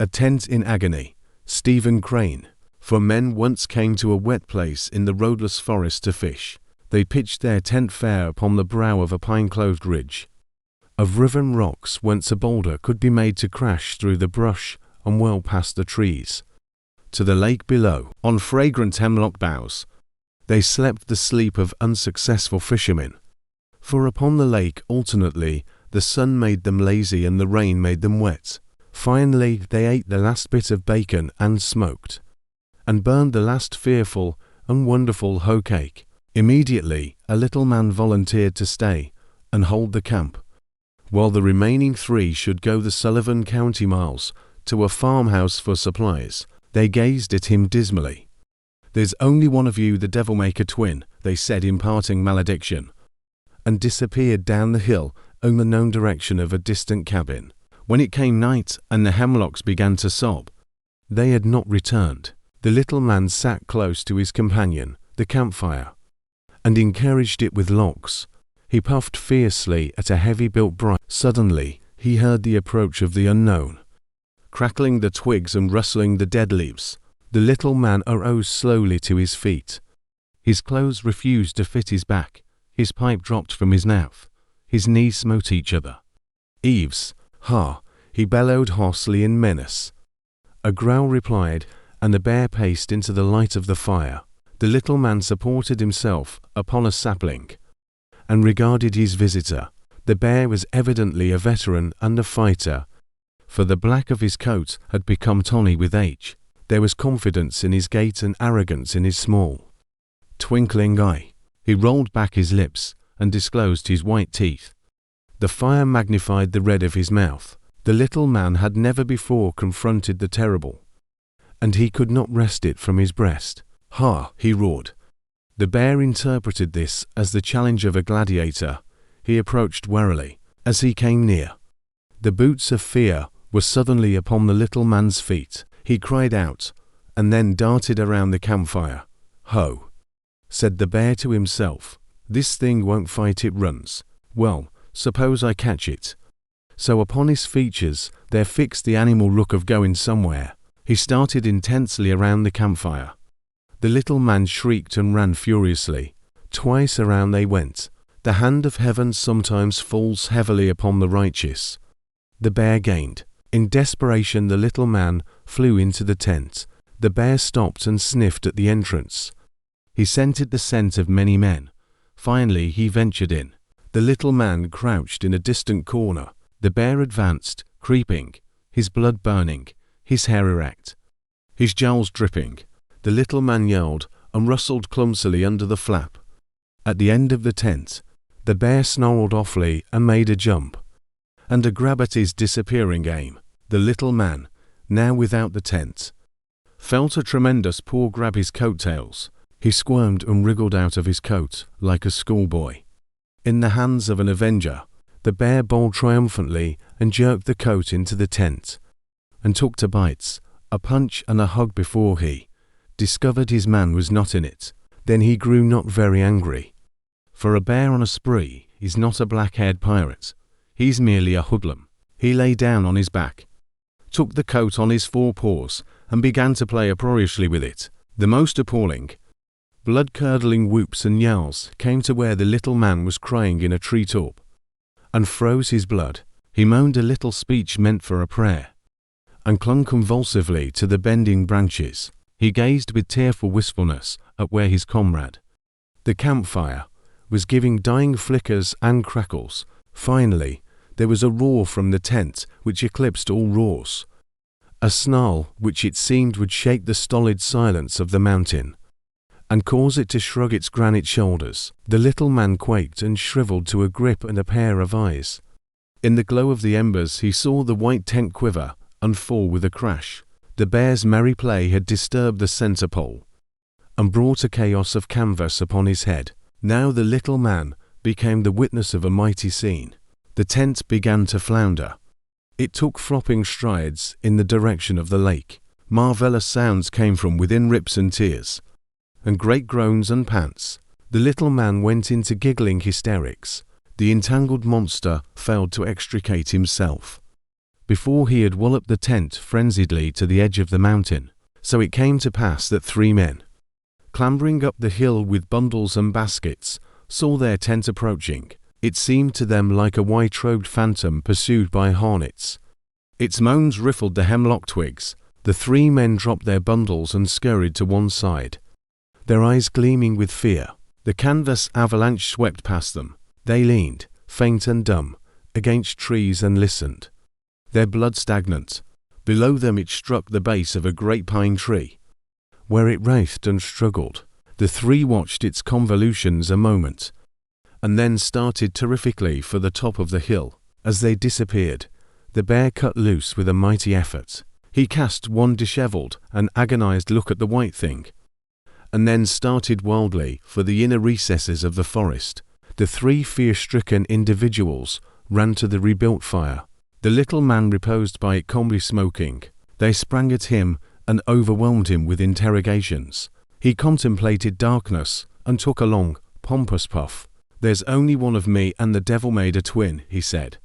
A tent in agony. Stephen Crane. For men once came to a wet place in the roadless forest to fish. They pitched their tent fair upon the brow of a pine-clothed ridge. Of riven rocks whence a boulder could be made to crash through the brush and well past the trees. To the lake below, on fragrant hemlock boughs, they slept the sleep of unsuccessful fishermen. For upon the lake alternately the sun made them lazy and the rain made them wet. Finally they ate the last bit of bacon and smoked, and burned the last fearful and wonderful hoe cake. Immediately a little man volunteered to stay and hold the camp, while the remaining 3 should go the Sullivan County miles to a farmhouse for supplies. They gazed at him dismally. "There's only one of you, the devil-maker twin," they said in parting malediction, and disappeared down the hill in the known direction of a distant cabin. When it came night and the hemlocks began to sob, they had not returned. The little man sat close to his companion, the campfire, and encouraged it with logs. He puffed fiercely at a heavy-built briar. Suddenly he heard the approach of the unknown. Crackling the twigs and rustling the dead leaves, the little man arose slowly to his feet. His clothes refused to fit his back. His pipe dropped from his mouth. His knees smote each other. "Eves, ha!" he bellowed hoarsely in menace. A growl replied, and the bear paced into the light of the fire. The little man supported himself upon a sapling and regarded his visitor. The bear was evidently a veteran and a fighter, for the black of his coat had become tawny with age. There was confidence in his gait and arrogance in his small, twinkling eye. He rolled back his lips and disclosed his white teeth. The fire magnified the red of his mouth. The little man had never before confronted the terrible, and he could not wrest it from his breast. "Ha!" he roared. The bear interpreted this as the challenge of a gladiator. He approached warily. As he came near, the boots of fear were suddenly upon the little man's feet. He cried out, and then darted around the campfire. "Ho!" said the bear to himself. "This thing won't fight, it runs. Well, suppose I catch it." So upon his features there fixed the animal look of going somewhere. He started intensely around the campfire. The little man shrieked and ran furiously. Twice around they went. The hand of heaven sometimes falls heavily upon the righteous. The bear gained. In desperation the little man flew into the tent. The bear stopped and sniffed at the entrance. He scented the scent of many men. Finally he ventured in. The little man crouched in a distant corner. The bear advanced, creeping, his blood burning, his hair erect, his jowls dripping. The little man yelled and rustled clumsily under the flap. At the end of the tent, the bear snarled awfully and made a jump, and a grab at his disappearing aim. The little man, now without the tent, felt a tremendous paw grab his coattails. He squirmed and wriggled out of his coat like a schoolboy. In the hands of an avenger, the bear bowled triumphantly and jerked the coat into the tent, and took to bites, a punch and a hug before he discovered his man was not in it. Then he grew not very angry. For a bear on a spree is not a black-haired pirate. He's merely a hoodlum. He lay down on his back, took the coat on his 4 paws, and began to play uproariously with it. The most appalling, blood-curdling whoops and yowls came to where the little man was crying in a treetop, and froze his blood. He moaned a little speech meant for a prayer, and clung convulsively to the bending branches. He gazed with tearful wistfulness at where his comrade, the campfire, was giving dying flickers and crackles. Finally, there was a roar from the tent which eclipsed all roars, a snarl which it seemed would shake the stolid silence of the mountain, and cause it to shrug its granite shoulders. The little man quaked and shriveled to a grip and a pair of eyes. In the glow of the embers he saw the white tent quiver and fall with a crash. The bear's merry play had disturbed the center pole, and brought a chaos of canvas upon his head. Now the little man became the witness of a mighty scene. The tent began to flounder. It took flopping strides in the direction of the lake. Marvellous sounds came from within, rips and tears, and great groans and pants. The little man went into giggling hysterics. The entangled monster failed to extricate himself. before he had walloped the tent frenziedly to the edge of the mountain. So it came to pass that 3 men, clambering up the hill with bundles and baskets, saw their tent approaching. It seemed to them like a white-robed phantom pursued by hornets. Its moans riffled the hemlock twigs. The 3 men dropped their bundles and scurried to one side, their eyes gleaming with fear. The canvas avalanche swept past them. They leaned, faint and dumb, against trees and listened, their blood stagnant. Below them it struck the base of a great pine tree, where it writhed and struggled. The 3 watched its convolutions a moment, and then started terrifically for the top of the hill. As they disappeared, the bear cut loose with a mighty effort. He cast one disheveled and agonized look at the white thing, and then started wildly for the inner recesses of the forest. The 3 fear-stricken individuals ran to the rebuilt fire. The little man reposed by it calmly smoking. They sprang at him and overwhelmed him with interrogations. He contemplated darkness and took a long, pompous puff. "There's only one of me and the devil made a twin," he said.